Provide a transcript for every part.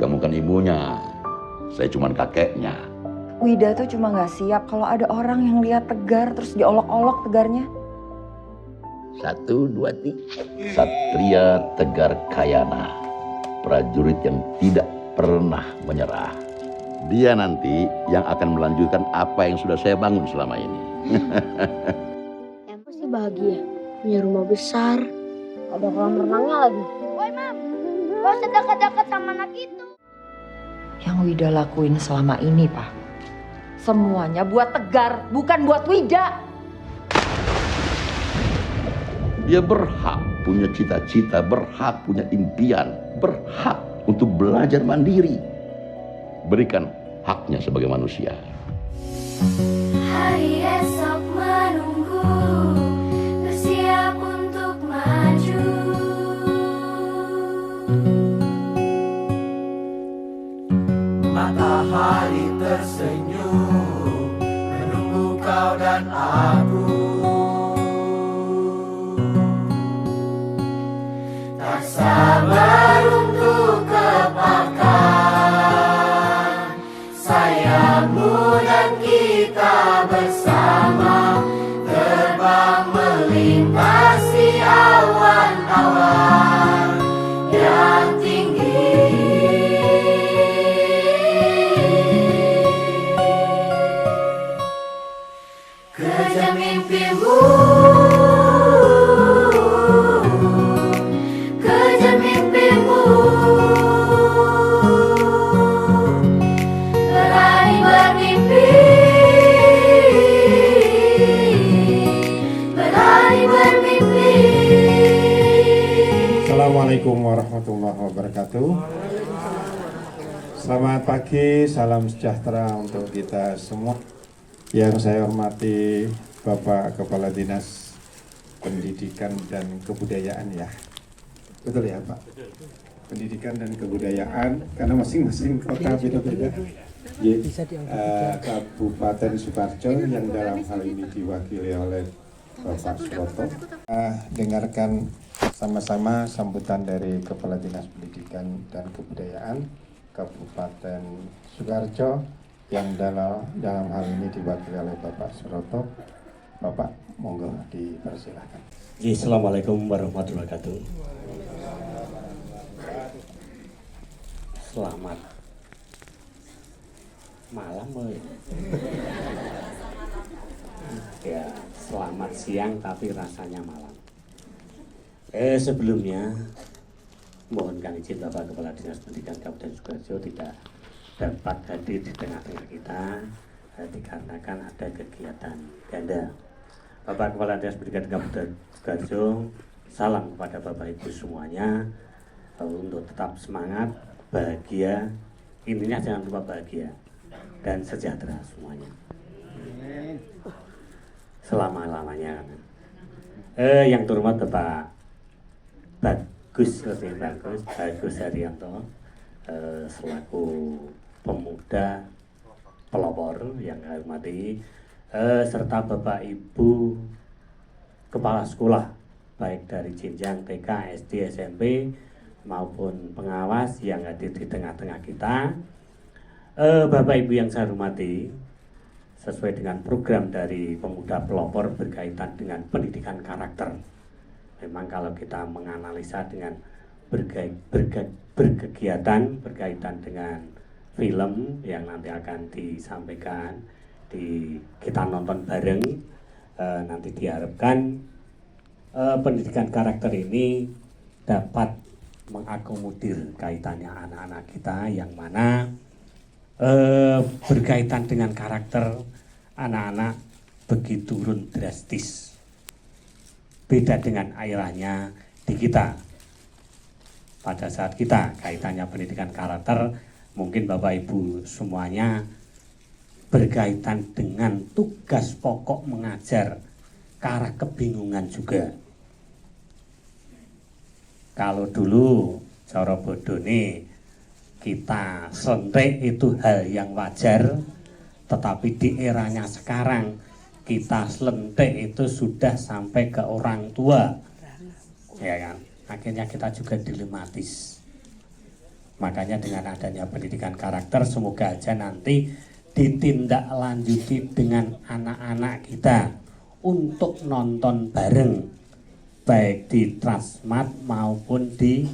Kamu kan ibunya, saya cuma kakeknya. Wida tuh cuma gak siap kalau ada orang yang lihat Tegar terus diolok-olok Tegarnya. 1, 2, 3. Satria Tegar Kayana, prajurit yang tidak pernah menyerah. Dia nanti yang akan melanjutkan apa yang sudah saya bangun selama ini. Yang pasti bahagia, punya rumah besar, ada kolam renangnya lagi. Woi Mam, gak usah dekat-dekat sama anak itu. Yang Wida lakuin selama ini, Pak, semuanya buat Tegar, bukan buat Wida. Dia berhak punya cita-cita, berhak punya impian, berhak untuk belajar mandiri. Berikan haknya sebagai manusia. Hari esok menunggu, bersiap untuk maju. Matahari tersenyum, menunggu kau dan aku. Tak sabar untuk kepakan sayapmu dan kita bersama terbang melintasi awan-awan yang tinggi. Kejar mimpimu, kejar mimpimu, berani bermimpi, berani bermimpi. Assalamualaikum warahmatullahi wabarakatuh. Selamat pagi, salam sejahtera untuk kita semua. Yang saya hormati Bapak Kepala Dinas Pendidikan dan Kebudayaan ya. Betul ya Pak? Pendidikan dan Kebudayaan, karena masing-masing kota beda-beda. Kabupaten Sukoharjo yang dalam hal ini diwakili oleh Bapak Suroto. Dengarkan sama-sama sambutan dari Kepala Dinas Pendidikan dan Kebudayaan Kabupaten Sukoharjo yang dalam hal ini diwakili oleh Bapak Suroto. Bapak, monggo dipersilahkan. Assalamualaikum warahmatullahi wabarakatuh. Selamat malam, boy. Ya, selamat siang tapi rasanya malam. Sebelumnya mohon kami izin Bapak Kepala Dinas Pendidikan Kabupaten Sukoharjo tidak dapat hadir di tengah-tengah kita dikarenakan ada kegiatan ganda. Bapak Kepala Dinas Pendidikan Kabupaten Sukoharjo, salam kepada Bapak Ibu semuanya untuk tetap semangat, bahagia, intinya jangan lupa bahagia dan sejahtera semuanya. Selama-lamanya. Yang terhormat Bapak Bagus Haryanto selaku pemuda pelopor yang saya hormati, serta Bapak Ibu Kepala Sekolah baik dari jenjang TK, SD, SMP maupun pengawas yang hadir di tengah-tengah kita. Bapak Ibu yang saya hormati, sesuai dengan program dari pemuda pelopor berkaitan dengan pendidikan karakter. Memang kalau kita menganalisa dengan berkegiatan berkaitan dengan film yang nanti akan disampaikan, kita nonton bareng, nanti diharapkan pendidikan karakter ini dapat mengakomodir kaitannya anak-anak kita yang mana berkaitan dengan karakter anak-anak begitu turun drastis. Beda dengan ayahnya di kita. Pada saat kita kaitannya pendidikan karakter, mungkin Bapak Ibu semuanya berkaitan dengan tugas pokok mengajar ke arah kebingungan juga. Kalau dulu cara bodone kita sentik itu hal yang wajar, tetapi di eranya sekarang kita selentik itu sudah sampai ke orang tua, ya kan? Akhirnya kita juga dilematis. Makanya dengan adanya pendidikan karakter, semoga aja nanti ditindaklanjuti dengan anak-anak kita untuk nonton bareng, baik di Transmart maupun di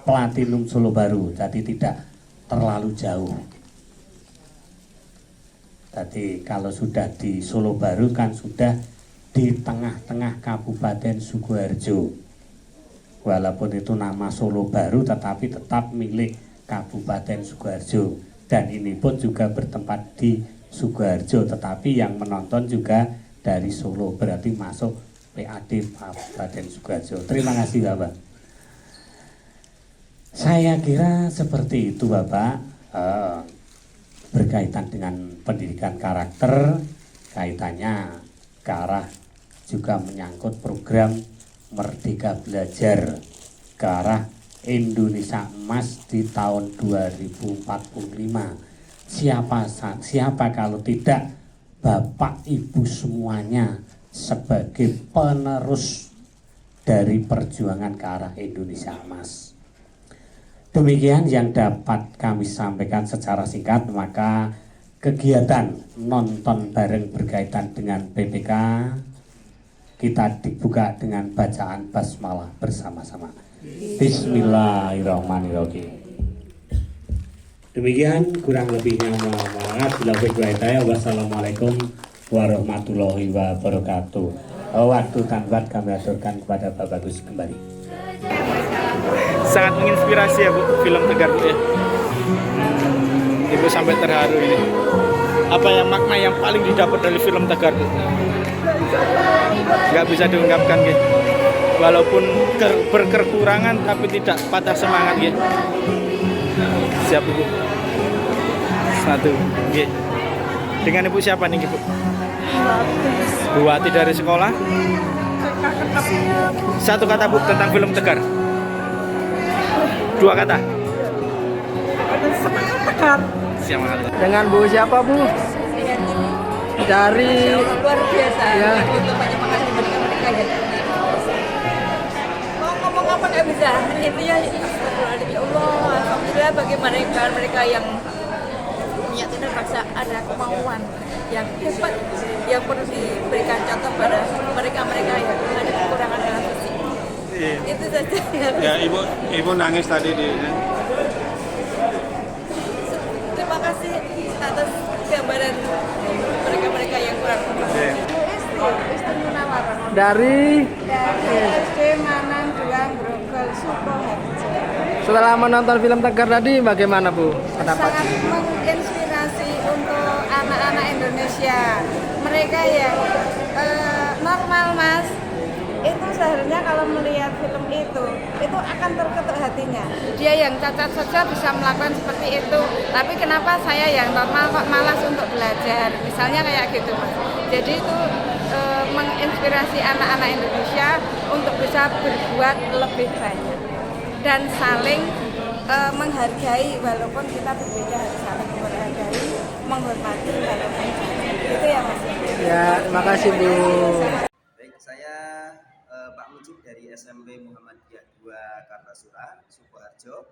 Platinum Solo Baru, jadi tidak terlalu jauh. Jadi kalau sudah di Solo Baru kan sudah di tengah-tengah Kabupaten Sukoharjo. Walaupun itu nama Solo Baru tetapi tetap milik Kabupaten Sukoharjo. Dan ini pun juga bertempat di Sukoharjo, tetapi yang menonton juga dari Solo, berarti masuk PAD Kabupaten Sukoharjo. Terima kasih Bapak. Saya kira seperti itu Bapak, berkaitan dengan pendidikan karakter, kaitannya ke arah juga menyangkut program Merdeka Belajar ke arah Indonesia Emas di tahun 2045. Siapa kalau tidak Bapak Ibu semuanya sebagai penerus dari perjuangan ke arah Indonesia Emas. Demikian yang dapat kami sampaikan secara singkat, maka kegiatan nonton bareng berkaitan dengan PPK kita dibuka dengan bacaan basmalah bersama-sama. Bismillahirrahmanirrahim. Demikian kurang lebihnya mohon maaf. Wassalamualaikum warahmatullahi wabarakatuh. Waktu tanbat kami aturkan kepada Bapak Gus kembali. Sangat menginspirasi ya Bu, film Tegar Bu ya. Ibu sampai terharu ini. Apa yang makna yang paling didapat dari film Tegar Bu? Nggak bisa diungkapkan ya. Walaupun berkekurangan tapi tidak patah semangat ya. Siap Ibu. Satu ya. Dengan Ibu siapa nih Ibu? Bu Wati dari sekolah. Satu kata Bu tentang film Tegar. Dua kata. Tegar. Dengan Bu siapa Bu? Dari luar biasa. Ya. Mereka ya. Mau ngomong apa nggak bisa. Intinya ya Allah, alhamdulillah bagi mereka yang punya terpaksa ada kemauan yang hebat yang perlu diberikan contoh pada mereka yang ada kekurangan dalam fisik. Iya. Itu saja. Ya ibu nangis tadi di. Terima kasih atas gambaran mereka yang kurang. dari SD Manang 2 Grogol Sukoharjo. setelah menonton film Tegar tadi bagaimana Bu pendapatnya? Sangat menginspirasi untuk anak-anak Indonesia. Mereka yang normal Mas, itu seharusnya kalau melihat film itu akan terketuk hatinya. Dia yang cacat saja bisa melakukan seperti itu, tapi kenapa saya yang normal kok malas untuk belajar, misalnya kayak gitu Mas. Jadi itu menginspirasi anak-anak Indonesia untuk bisa berbuat lebih banyak dan saling menghargai, walaupun kita berbeda harus saling menghargai, menghormati walaupun itu ya Mas. Ya, terima kasih Bu. Baik, saya Pak Mujib dari SMP Muhammadiyah 2 Kartasura, Sukoharjo.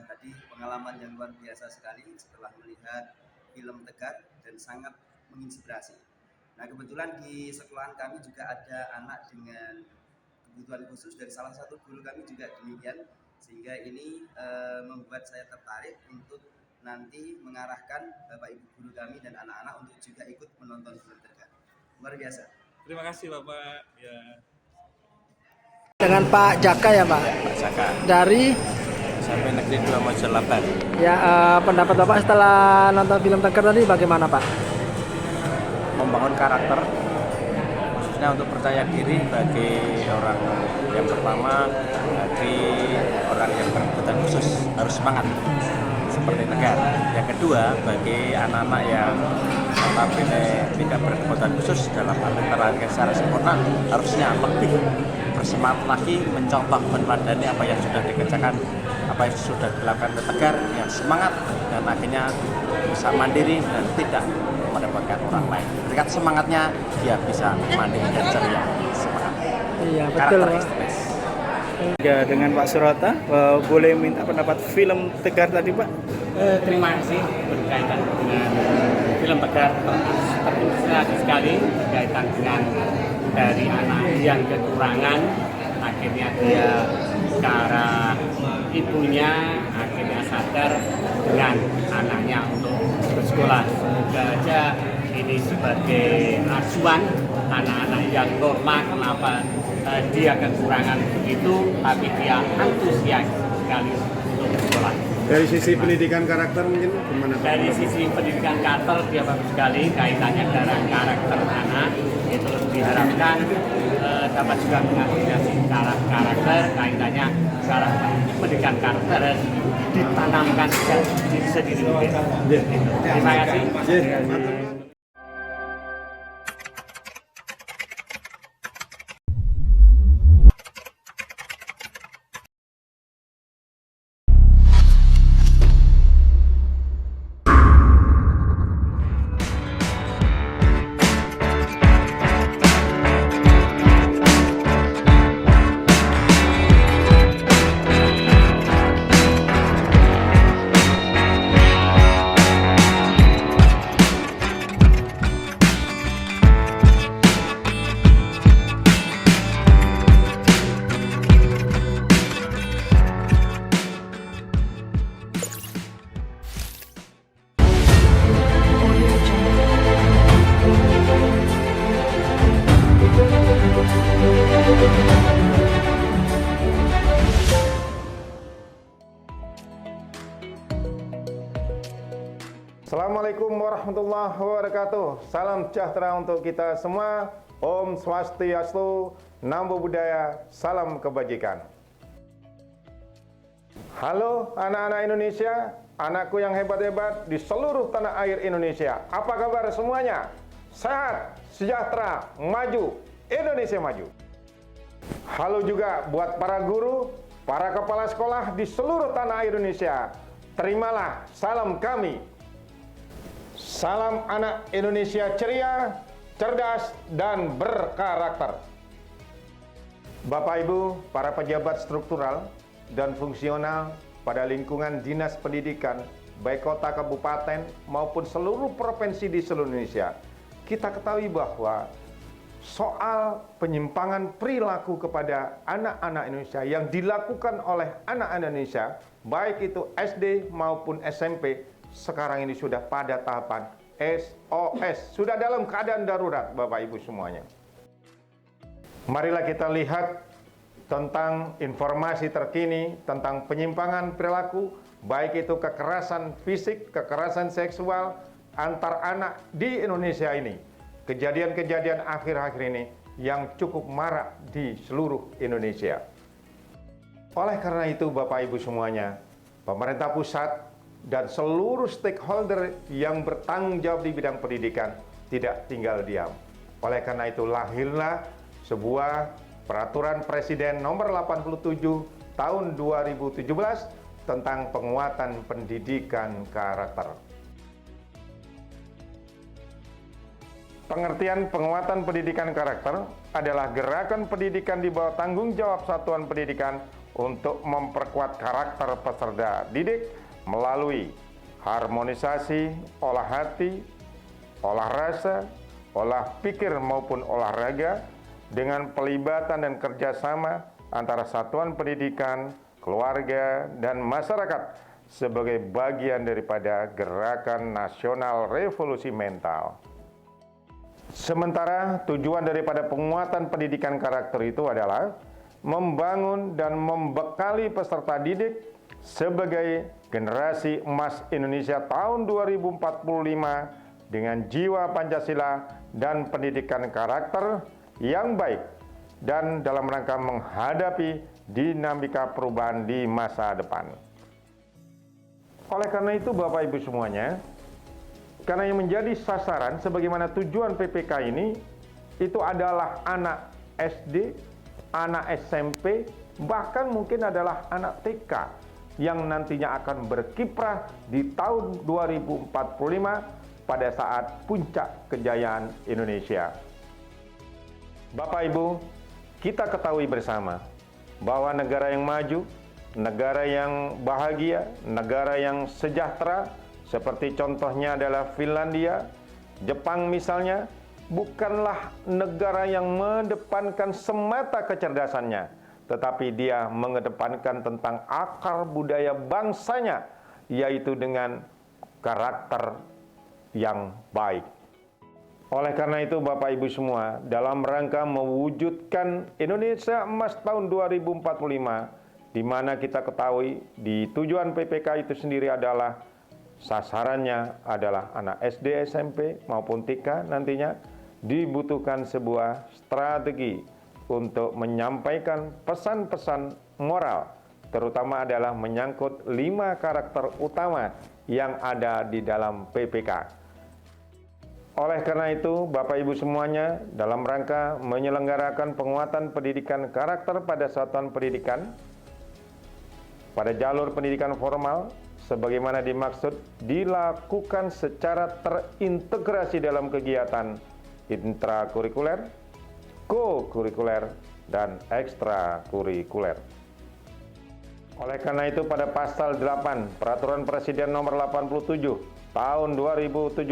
Tadi pengalaman yang luar biasa sekali setelah melihat film Tegar dan sangat menginspirasi. Nah, kebetulan di sekolahan kami juga ada anak dengan kebutuhan khusus dari salah satu guru kami juga demikian, sehingga ini membuat saya tertarik untuk nanti mengarahkan Bapak Ibu guru kami dan anak-anak untuk juga ikut menonton film Tegar. Luar biasa. Terima kasih Bapak. Ya. Dengan Pak Jaka ya Pak? Pak Jaka. Dari SMP Negeri 2 Mojolaban. ya pendapat Bapak setelah nonton film Tegar tadi bagaimana Pak? Membangun karakter, khususnya untuk percaya diri bagi orang yang pertama, bagi orang yang berkebutuhan khusus harus semangat seperti Tegar. Yang kedua, bagi anak-anak yang notabene tidak berkebutuhan khusus dalam arti terangkat secara sempurna, harusnya lebih bersemangat lagi mencoba meneladani apa yang sudah dikerjakan, apa yang sudah dilakukan oleh Tegar, yang semangat dan akhirnya bisa mandiri dan tidak merepotkan orang lain. Ketika semangatnya dia bisa mandiri dan ceria. Semangat. Iya betul Pak. Ya, dengan Pak Surata, boleh minta pendapat film Tegar tadi, Pak? Terima kasih berkaitan dengan film Tegar, terinspirasi sekali berkaitan dengan dari anak yang kekurangan, akhirnya dia ke arah ibunya, akhirnya sadar dengan anaknya untuk bersekolah. Semoga aja ini sebagai acuan anak-anak yang normal, kenapa dia kekurangan begitu, tapi dia antusias sekali untuk bersekolah. Dari sisi pendidikan karakter mungkin gimana Pak? Dari sisi pendidikan karakter dia bagus sekali, kaitannya dengan karakter anak, itu diharapkan dapat juga mengapresiasi karakter, kaitannya karakter pendidikan karakter ditanamkan sendiri. Terima kasih. Assalamualaikum warahmatullahi wabarakatuh. Salam sejahtera untuk kita semua. Om Swastiastu, Namo Buddhaya, salam kebajikan. Halo anak-anak Indonesia, anakku yang hebat-hebat di seluruh tanah air Indonesia. Apa kabar semuanya? Sehat, sejahtera, maju, Indonesia maju. Halo juga buat para guru, para kepala sekolah di seluruh tanah air Indonesia. Terimalah salam kami. Salam anak Indonesia ceria, cerdas, dan berkarakter. Bapak Ibu, para pejabat struktural dan fungsional pada lingkungan dinas pendidikan, baik kota, kabupaten, maupun seluruh provinsi di seluruh Indonesia, kita ketahui bahwa soal penyimpangan perilaku kepada anak-anak Indonesia yang dilakukan oleh anak Indonesia, baik itu SD maupun SMP, sekarang ini sudah pada tahapan SOS, sudah dalam keadaan darurat Bapak Ibu semuanya. Marilah kita lihat tentang informasi terkini tentang penyimpangan perilaku, baik itu kekerasan fisik, kekerasan seksual antar anak di Indonesia ini. Kejadian-kejadian akhir-akhir ini yang cukup marak di seluruh Indonesia. Oleh karena itu Bapak Ibu semuanya, pemerintah pusat dan seluruh stakeholder yang bertanggung jawab di bidang pendidikan tidak tinggal diam. Oleh karena itu lahirlah sebuah peraturan Presiden nomor 87 tahun 2017 tentang penguatan pendidikan karakter. Pengertian penguatan pendidikan karakter adalah gerakan pendidikan di bawah tanggung jawab satuan pendidikan untuk memperkuat karakter peserta didik melalui harmonisasi olah hati, olah rasa, olah pikir maupun olahraga dengan pelibatan dan kerjasama antara satuan pendidikan, keluarga, dan masyarakat sebagai bagian daripada gerakan nasional revolusi mental. Sementara tujuan daripada penguatan pendidikan karakter itu adalah membangun dan membekali peserta didik sebagai generasi emas Indonesia tahun 2045 dengan jiwa Pancasila dan pendidikan karakter yang baik dan dalam rangka menghadapi dinamika perubahan di masa depan. Oleh karena itu Bapak Ibu semuanya, karena yang menjadi sasaran sebagaimana tujuan PPK ini itu adalah anak SD, anak SMP, bahkan mungkin adalah anak TK yang nantinya akan berkiprah di tahun 2045 pada saat puncak kejayaan Indonesia. Bapak Ibu, kita ketahui bersama bahwa negara yang maju, negara yang bahagia, negara yang sejahtera, seperti contohnya adalah Finlandia, Jepang misalnya, bukanlah negara yang mengedepankan semata kecerdasannya, tetapi dia mengedepankan tentang akar budaya bangsanya, yaitu dengan karakter yang baik. Oleh karena itu Bapak Ibu semua, dalam rangka mewujudkan Indonesia Emas tahun 2045, di mana kita ketahui di tujuan PPK itu sendiri adalah sasarannya adalah anak SD, SMP maupun TK nantinya, dibutuhkan sebuah strategi untuk menyampaikan pesan-pesan moral, terutama adalah menyangkut 5 karakter utama yang ada di dalam PPK. Oleh karena itu, Bapak Ibu semuanya, dalam rangka menyelenggarakan penguatan pendidikan karakter pada satuan pendidikan, pada jalur pendidikan formal, sebagaimana dimaksud, dilakukan secara terintegrasi dalam kegiatan intrakurikuler, co-kurikuler, dan ekstrakurikuler. Oleh karena itu, pada pasal 8 Peraturan Presiden Nomor 87 Tahun 2017,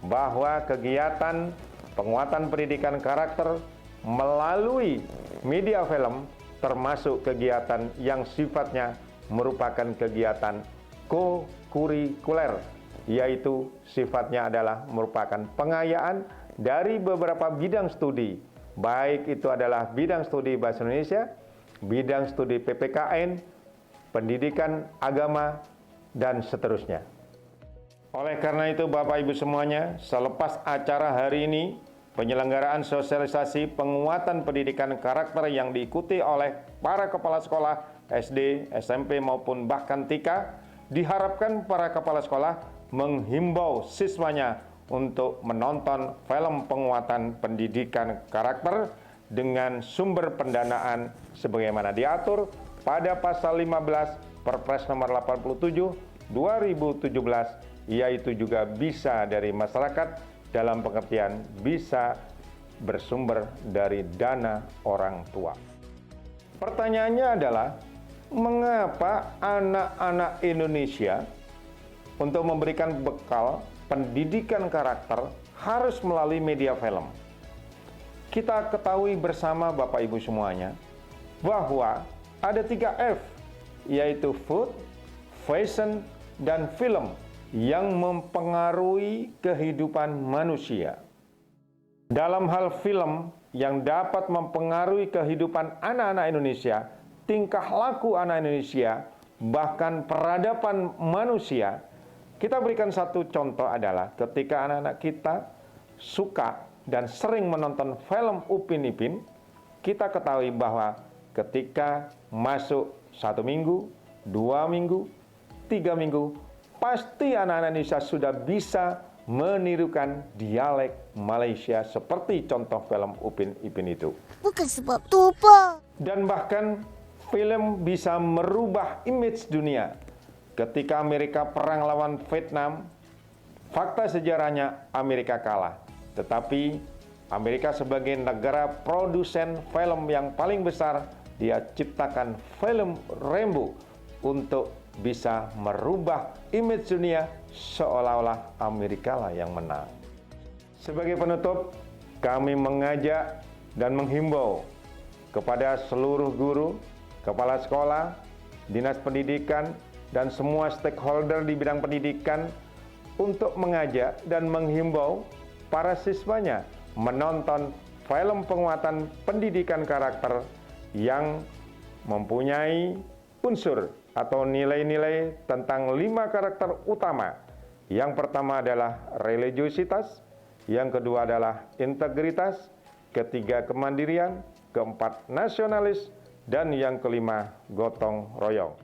bahwa kegiatan penguatan pendidikan karakter melalui media film termasuk kegiatan yang sifatnya merupakan kegiatan co-kurikuler, yaitu sifatnya adalah merupakan pengayaan dari beberapa bidang studi, baik itu adalah bidang studi Bahasa Indonesia, bidang studi PPKN, pendidikan agama, dan seterusnya. Oleh karena itu Bapak Ibu semuanya, selepas acara hari ini, penyelenggaraan sosialisasi penguatan pendidikan karakter yang diikuti oleh para kepala sekolah SD, SMP maupun bahkan TK, diharapkan para kepala sekolah menghimbau siswanya untuk menonton film penguatan pendidikan karakter dengan sumber pendanaan sebagaimana diatur pada pasal 15 Perpres nomor 87 2017, yaitu juga bisa dari masyarakat dalam pengertian bisa bersumber dari dana orang tua. Pertanyaannya adalah, mengapa anak-anak Indonesia untuk memberikan bekal pendidikan karakter harus melalui media film? Kita ketahui bersama Bapak Ibu semuanya bahwa ada 3 F, yaitu food, fashion, dan film yang mempengaruhi kehidupan manusia. Dalam hal film yang dapat mempengaruhi kehidupan anak-anak Indonesia, tingkah laku anak Indonesia, bahkan peradaban manusia, kita berikan satu contoh adalah ketika anak-anak kita suka dan sering menonton film Upin Ipin, kita ketahui bahwa ketika masuk 1 minggu, 2 minggu, 3 minggu, pasti anak-anak Indonesia sudah bisa menirukan dialek Malaysia seperti contoh film Upin Ipin itu. Bukan sebab itu, Pak. Dan bahkan film bisa merubah image dunia. Ketika Amerika perang lawan Vietnam, fakta sejarahnya Amerika kalah. Tetapi Amerika sebagai negara produsen film yang paling besar, dia ciptakan film Rambo untuk bisa merubah image dunia seolah-olah Amerika lah yang menang. Sebagai penutup, kami mengajak dan menghimbau kepada seluruh guru, kepala sekolah, dinas pendidikan, dan semua stakeholder di bidang pendidikan untuk mengajak dan menghimbau para siswanya menonton film penguatan pendidikan karakter yang mempunyai unsur atau nilai-nilai tentang 5 karakter utama. Yang pertama adalah religiositas, yang kedua adalah integritas, ketiga kemandirian, keempat nasionalis, dan yang kelima gotong royong.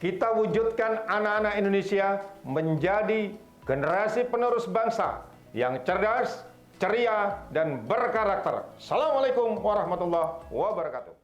Kita wujudkan anak-anak Indonesia menjadi generasi penerus bangsa yang cerdas, ceria, dan berkarakter. Assalamualaikum warahmatullahi wabarakatuh.